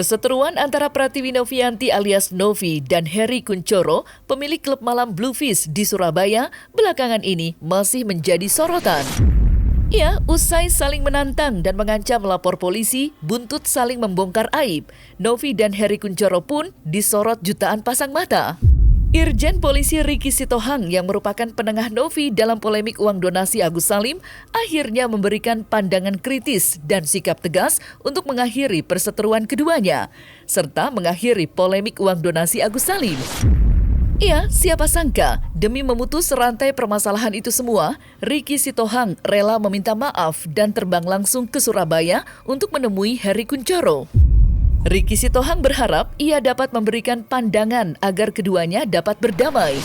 Perseteruan antara Pratiwi Novianti alias Novi dan Heri Kunchoro, pemilik klub malam Bluefish di Surabaya, belakangan ini masih menjadi sorotan. Ya, usai saling menantang dan mengancam melapor polisi, buntut saling membongkar aib, Novi dan Heri Kunchoro pun disorot jutaan pasang mata. Irjen Polisi Ricky Sitohang yang merupakan penengah Novi dalam polemik uang donasi Agus Salim akhirnya memberikan pandangan kritis dan sikap tegas untuk mengakhiri perseteruan keduanya, serta mengakhiri polemik uang donasi Agus Salim. Ya, siapa sangka demi memutus rantai permasalahan itu semua, Ricky Sitohang rela meminta maaf dan terbang langsung ke Surabaya untuk menemui Heri Kunchoro. Ricky Sitohang berharap ia dapat memberikan pandangan agar keduanya dapat berdamai.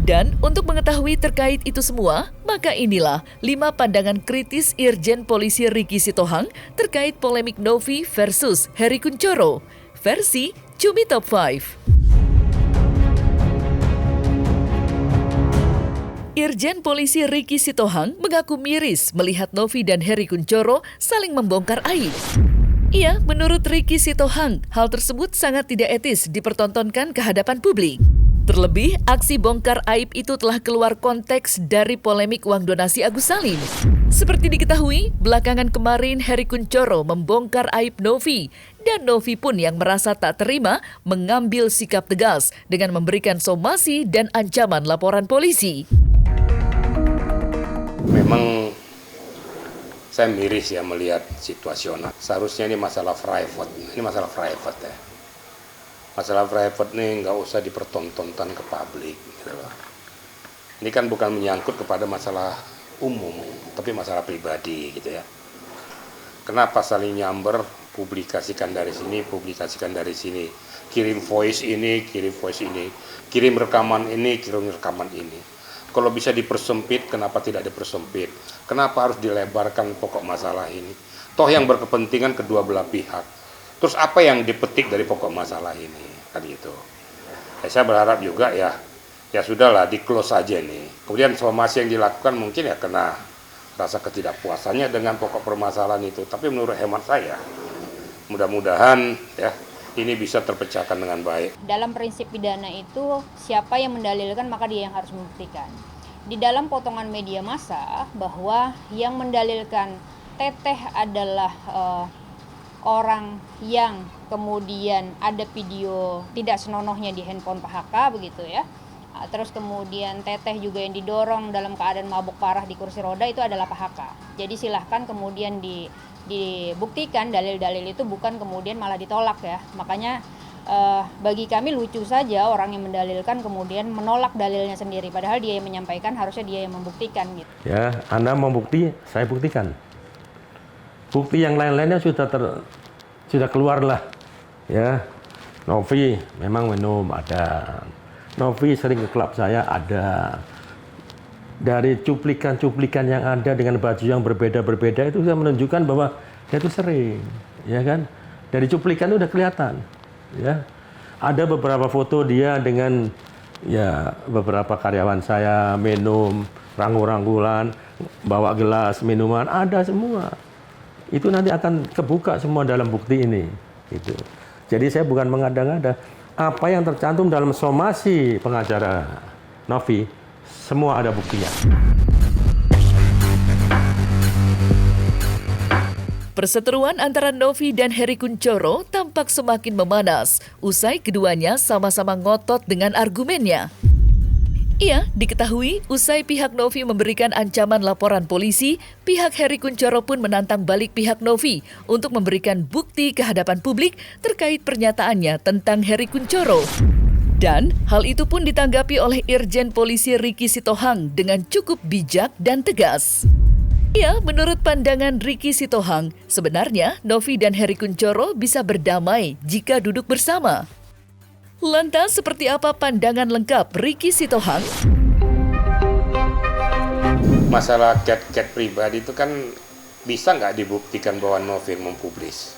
Dan untuk mengetahui terkait itu semua, maka inilah 5 pandangan kritis Irjen Polisi Ricky Sitohang terkait polemik Novi versus Heri Kunchoro, versi Cumi Top 5. Irjen Polisi Ricky Sitohang mengaku miris melihat Novi dan Heri Kunchoro saling membongkar aib. Ya, menurut Ricky Sitohang, hal tersebut sangat tidak etis dipertontonkan ke hadapan publik. Terlebih, aksi bongkar aib itu telah keluar konteks dari polemik uang donasi Agus Salim. Seperti diketahui, belakangan kemarin Heri Kunchoro membongkar aib Novi, dan Novi pun yang merasa tak terima mengambil sikap tegas dengan memberikan somasi dan ancaman laporan polisi. Memang saya miris ya melihat situasional. Seharusnya ini masalah private. Ini masalah private ya. Masalah private nih nggak usah dipertontonkan ke publik. Gitu loh. Ini kan bukan menyangkut kepada masalah umum, tapi masalah pribadi gitu ya. Kenapa saling nyamber, publikasikan dari sini, publikasikan dari sini. Kirim voice ini, kirim voice ini. Kirim rekaman ini, kirim rekaman ini. Kalau bisa dipersempit, kenapa tidak dipersempit? Kenapa harus dilebarkan pokok masalah ini? Toh yang berkepentingan kedua belah pihak. Terus apa yang dipetik dari pokok masalah ini? Kan gitu. Saya berharap juga ya sudahlah di close saja nih. Kemudian somasi yang dilakukan mungkin ya kena rasa ketidakpuasannya dengan pokok permasalahan itu. Tapi menurut hemat saya, mudah-mudahan ya ini bisa terpecahkan dengan baik. Dalam prinsip pidana itu, siapa yang mendalilkan maka dia yang harus membuktikan. Di dalam potongan media massa bahwa yang mendalilkan Teteh adalah orang yang kemudian ada video tidak senonohnya di handphone Pak HK begitu ya. Terus kemudian Teteh juga yang didorong dalam keadaan mabuk parah di kursi roda itu adalah Pak HK. Jadi silahkan kemudian dibuktikan dalil-dalil itu, bukan kemudian malah ditolak ya. Makanya bagi kami lucu saja orang yang mendalilkan kemudian menolak dalilnya sendiri, padahal dia yang menyampaikan, harusnya dia yang membuktikan gitu. Ya, Anda mau bukti, saya buktikan. Bukti yang lain-lainnya sudah keluar lah. Ya, Novi memang minum ada. Novi sering ke klub saya ada. Dari cuplikan-cuplikan yang ada dengan baju yang berbeda-berbeda itu sudah menunjukkan bahwa dia itu sering, ya kan? Dari cuplikan itu udah kelihatan, ya. Ada beberapa foto dia dengan ya beberapa karyawan saya minum, rangkul-rangkulan, bawa gelas minuman, ada semua. Itu nanti akan kebuka semua dalam bukti ini, gitu. Jadi saya bukan mengada-ngada. Apa yang tercantum dalam somasi pengacara Novi, semua ada buktinya. Perseteruan antara Novi dan Heri Kunchoro tampak semakin memanas usai keduanya sama-sama ngotot dengan argumennya. Iya, diketahui usai pihak Novi memberikan ancaman laporan polisi, pihak Heri Kunchoro pun menantang balik pihak Novi untuk memberikan bukti ke hadapan publik terkait pernyataannya tentang Heri Kunchoro. Dan hal itu pun ditanggapi oleh Irjen Polisi Ricky Sitohang dengan cukup bijak dan tegas. Ya, menurut pandangan Ricky Sitohang, sebenarnya Novi dan Heri Kunchoro bisa berdamai jika duduk bersama. Lantas, seperti apa pandangan lengkap Ricky Sitohang? Masalah cat pribadi itu kan bisa nggak dibuktikan bahwa Novi mempublis?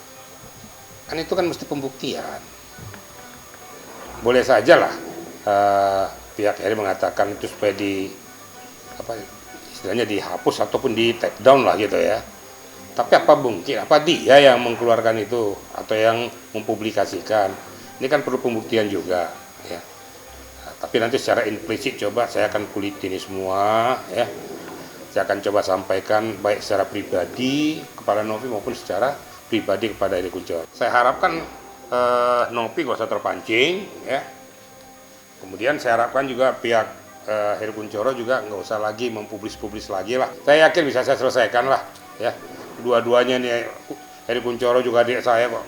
Kan itu kan mesti pembuktian. Boleh saja lah pihak Heri mengatakan itu supaya istilahnya dihapus ataupun di take down lah gitu ya. Tapi apa mungkin, apa dia yang mengeluarkan itu atau yang mempublikasikan? Ini kan perlu pembuktian juga, ya. Nah, tapi nanti secara implisit coba saya akan kuliti ini semua, ya. Saya akan coba sampaikan baik secara pribadi kepada Novi maupun secara pribadi kepada Hery Kunchoro. Saya harapkan Novi gak usah terpancing, ya. Kemudian saya harapkan juga pihak Hery Kunchoro juga nggak usah lagi mempublis lagi lah. Saya yakin bisa saya selesaikan lah, ya. Dua-duanya nih, Hery Kunchoro juga adik saya kok.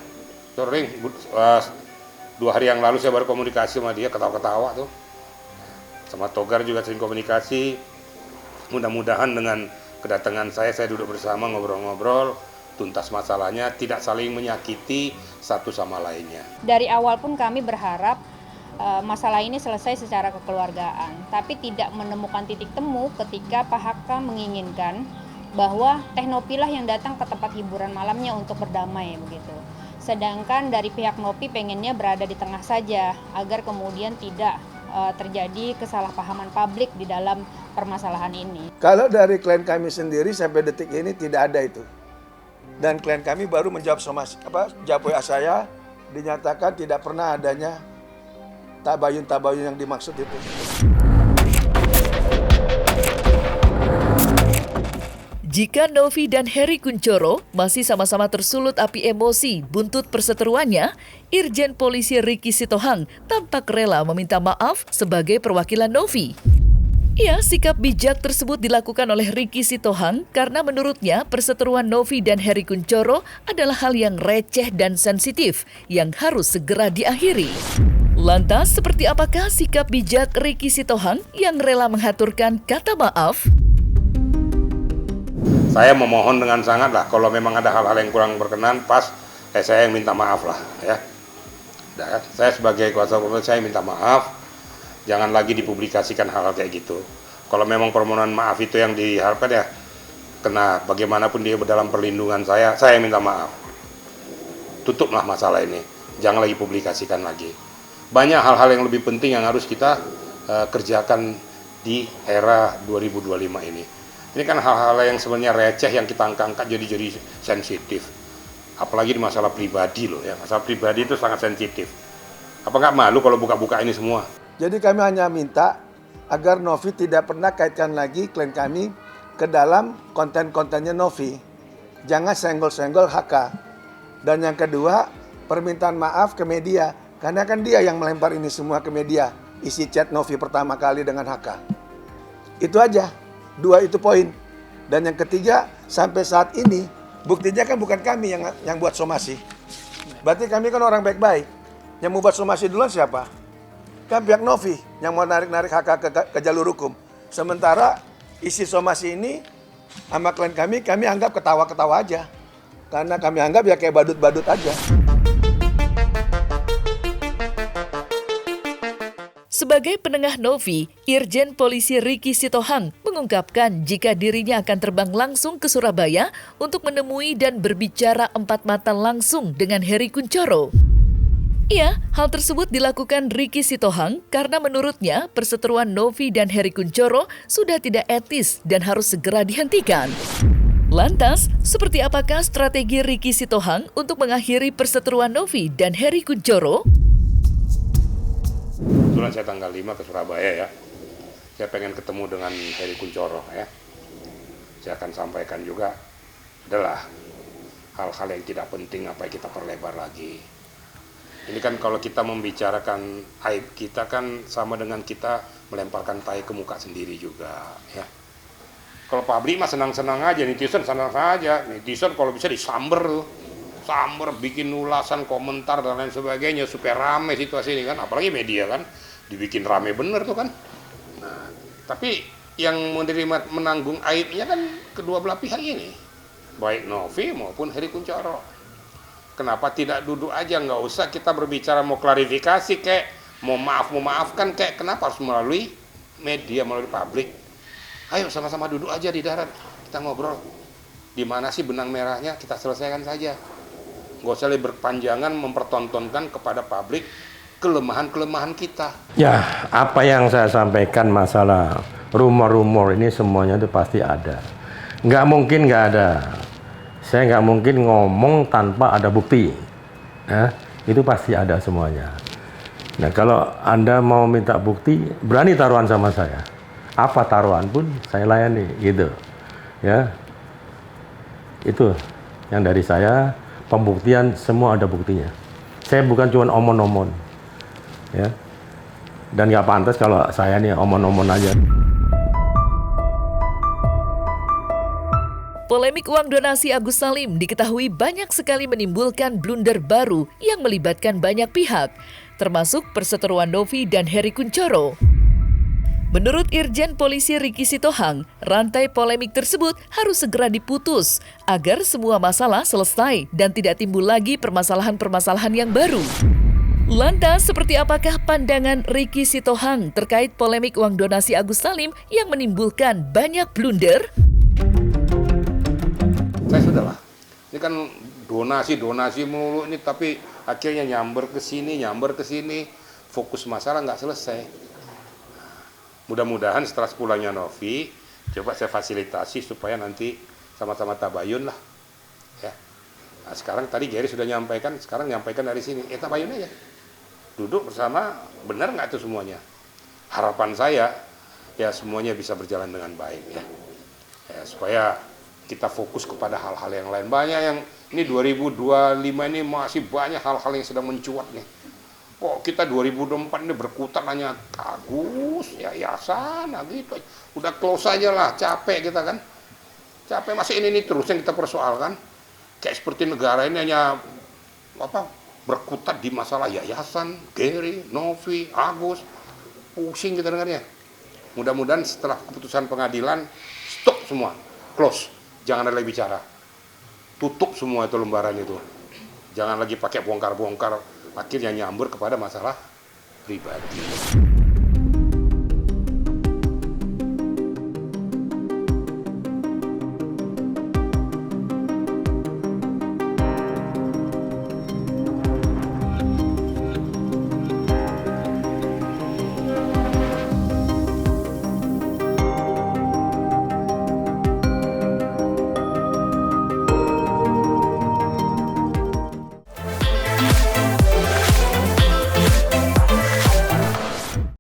Sering, 2 hari yang lalu saya baru komunikasi sama dia, ketawa-ketawa tuh. Sama Togar juga sering komunikasi. Mudah-mudahan dengan kedatangan saya duduk bersama ngobrol-ngobrol, tuntas masalahnya, tidak saling menyakiti satu sama lainnya. Dari awal pun kami berharap masalah ini selesai secara kekeluargaan, tapi tidak menemukan titik temu ketika Pak Haka menginginkan bahwa Teh Novi lah yang datang ke tempat hiburan malamnya untuk berdamai begitu. Sedangkan dari pihak Novi pengennya berada di tengah saja agar kemudian tidak terjadi kesalahpahaman publik di dalam permasalahan ini. Kalau dari klien kami sendiri sampai detik ini tidak ada itu. Dan klien kami baru menjawab jawab WA saya, dinyatakan tidak pernah adanya tabayun-tabayun yang dimaksud itu. Jika Novi dan Hery Kunchoro masih sama-sama tersulut api emosi buntut perseteruannya, Irjen Polisi Ricky Sitohang tampak rela meminta maaf sebagai perwakilan Novi. Ya, sikap bijak tersebut dilakukan oleh Ricky Sitohang karena menurutnya perseteruan Novi dan Hery Kunchoro adalah hal yang receh dan sensitif yang harus segera diakhiri. Lantas, seperti apakah sikap bijak Ricky Sitohang yang rela menghaturkan kata maaf? Saya memohon dengan sangat lah, kalau memang ada hal-hal yang kurang berkenan, saya yang minta maaf lah, ya. Saya sebagai kuasa hukum saya minta maaf, jangan lagi dipublikasikan hal-hal kayak gitu. Kalau memang permohonan maaf itu yang diharapkan ya, kena bagaimanapun dia dalam perlindungan saya yang minta maaf. Tutuplah masalah ini, jangan lagi publikasikan lagi. Banyak hal-hal yang lebih penting yang harus kita kerjakan di era 2025 ini. Ini kan hal-hal yang sebenarnya receh yang kita angkat jadi sensitif. Apalagi di masalah pribadi loh ya. Masalah pribadi itu sangat sensitif. Apa nggak malu kalau buka-buka ini semua? Jadi kami hanya minta agar Novi tidak pernah kaitkan lagi klien kami ke dalam konten-kontennya Novi. Jangan senggol-senggol HK. Dan yang kedua, permintaan maaf ke media. Karena kan dia yang melempar ini semua ke media. Isi chat Novi pertama kali dengan HK. Itu aja. 2 itu poin. Dan yang ketiga, sampai saat ini buktinya kan bukan kami yang buat somasi. Berarti kami kan orang baik-baik. Yang mau buat somasi duluan siapa? Kan pihak Novi yang mau narik-narik HK ke jalur hukum. Sementara isi somasi ini sama klien kami anggap ketawa-ketawa aja. Karena kami anggap ya kayak badut-badut aja. Sebagai penengah Novi, Irjen Polisi Ricky Sitohang mengungkapkan jika dirinya akan terbang langsung ke Surabaya untuk menemui dan berbicara 4 mata langsung dengan Hery Kunchoro. Ya, hal tersebut dilakukan Ricky Sitohang karena menurutnya perseteruan Novi dan Hery Kunchoro sudah tidak etis dan harus segera dihentikan. Lantas, seperti apakah strategi Ricky Sitohang untuk mengakhiri perseteruan Novi dan Hery Kunchoro? Kebetulan saya tanggal 5 ke Surabaya ya. Saya pengen ketemu dengan Hery Kunchoro ya. Saya akan sampaikan juga adalah hal-hal yang tidak penting apa yang kita perlebar lagi. Ini kan kalau kita membicarakan aib kita kan sama dengan kita melemparkan tai ke muka sendiri juga ya. Kalau publik mah senang-senang aja, netizen senang aja. Netizen kalau bisa disamber tuh. Samber, bikin ulasan, komentar dan lain sebagainya supaya rame situasi ini kan, apalagi media kan dibikin rame bener tuh kan. Nah, tapi yang menerima menanggung aibnya kan kedua belah pihak ini, baik Novi maupun Hery Kunchoro. Kenapa tidak duduk aja, nggak usah kita berbicara mau klarifikasi kayak mau maafkan kayak, kenapa harus melalui media, melalui publik? Ayo sama-sama duduk aja di darat, kita ngobrol. Di mana sih benang merahnya, kita selesaikan saja. Nggak usah lebih berpanjangan mempertontonkan kepada publik kelemahan-kelemahan kita. Ya, apa yang saya sampaikan masalah rumor-rumor ini semuanya itu pasti ada. Nggak mungkin nggak ada. Saya nggak mungkin ngomong tanpa ada bukti. Nah, itu pasti ada semuanya. Nah, kalau Anda mau minta bukti, berani taruhan sama saya. Apa taruhan pun saya layani, gitu. Ya, itu yang dari saya. Pembuktian semua ada buktinya. Saya bukan cuma omon-omon, ya. Dan nggak pantas kalau saya nih omon-omon aja. Polemik uang donasi Agus Salim diketahui banyak sekali menimbulkan blunder baru yang melibatkan banyak pihak, termasuk perseteruan Novi dan Heri Kunchoro. Menurut Irjen Polisi Riki Sitohang, rantai polemik tersebut harus segera diputus agar semua masalah selesai dan tidak timbul lagi permasalahan-permasalahan yang baru. Lantas, seperti apakah pandangan Riki Sitohang terkait polemik uang donasi Agus Salim yang menimbulkan banyak blunder? Saya sudahlah, ini kan donasi mulu ini, tapi akhirnya nyamber ke sini, fokus masalah nggak selesai. Mudah-mudahan setelah sepulangnya Novi, coba saya fasilitasi supaya nanti sama-sama tabayun lah. Ya. Nah, sekarang tadi Gary sudah nyampaikan, sekarang nyampaikan dari sini, tabayun aja. Duduk bersama, benar nggak itu semuanya? Harapan saya, ya semuanya bisa berjalan dengan baik ya. Supaya kita fokus kepada hal-hal yang lain. Banyak yang, ini 2025 ini masih banyak hal-hal yang sedang mencuat nih. Kok kita 2024 ini berkutat hanya Agus, yayasan, gitu. Udah close aja lah, capek kita kan. Capek, masih ini terus yang kita persoalkan. Kayak seperti negara ini hanya berkutat di masalah yayasan, Gary, Novi, Agus. Pusing kita dengarnya. Mudah-mudahan setelah keputusan pengadilan, stop semua, close. Jangan ada lagi bicara. Tutup semua itu lembaran itu. Jangan lagi pakai bongkar-bongkar, akhirnya nyambur kepada masalah pribadi.